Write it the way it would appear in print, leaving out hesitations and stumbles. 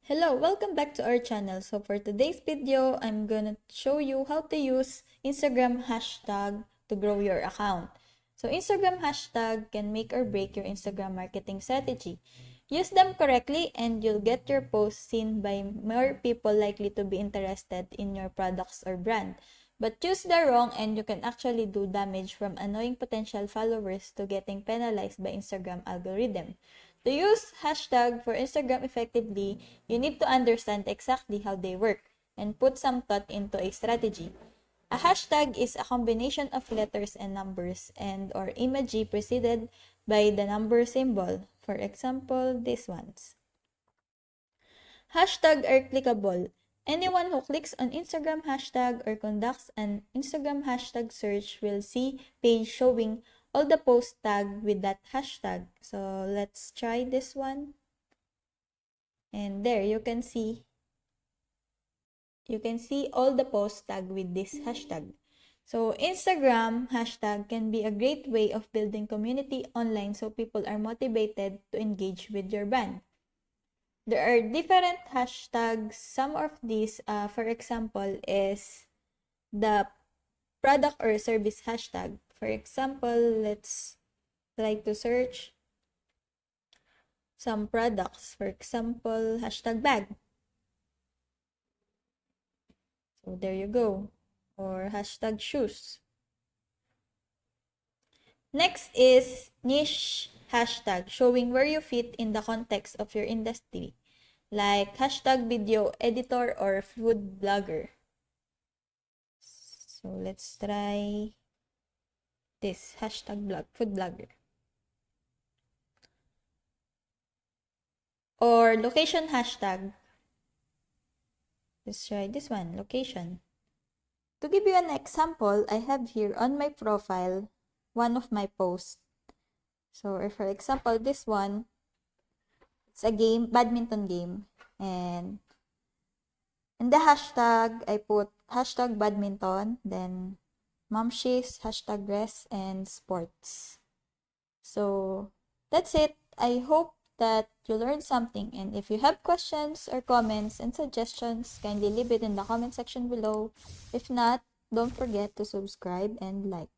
Hello, welcome back to our channel. So for today's video, I'm gonna show you how to use Instagram hashtag to grow your account. So Instagram hashtag can make or break your Instagram marketing strategy. Use them correctly and you'll get your posts seen by more people likely to be interested in your products or brand. But choose the wrong and you can actually do damage from annoying potential followers to getting penalized by Instagram algorithm. To use hashtag for Instagram effectively, you need to understand exactly how they work and put some thought into a strategy. A hashtag is a combination of letters and numbers and or imagery preceded by the number symbol. For example, these ones. Hashtag are clickable. Anyone who clicks on Instagram hashtag or conducts an Instagram hashtag search will see page showing all the posts tagged with that hashtag. So let's try this one. And there you can see all the posts tagged with this hashtag. So Instagram hashtag can be a great way of building community online so people are motivated to engage with your brand. There are different hashtags. Some of these, for example, is the product or service hashtag. For example, let's try to search some products. For example, hashtag bag. So there you go. Or hashtag shoes. Next is niche hashtag, showing where you fit in the context of your industry, like hashtag video editor or food blogger. So let's try this hashtag food blogger. Or location hashtag. Let's try this one, location. To give you an example, I have here on my profile one of my posts. So for example, this one, it's a game, badminton game. And in the hashtag, I put hashtag badminton, then momshies, hashtag rest, and sports. So that's it. I hope that you learned something, and if you have questions or comments and suggestions, kindly leave it in the comment section below. If not, don't forget to subscribe and like.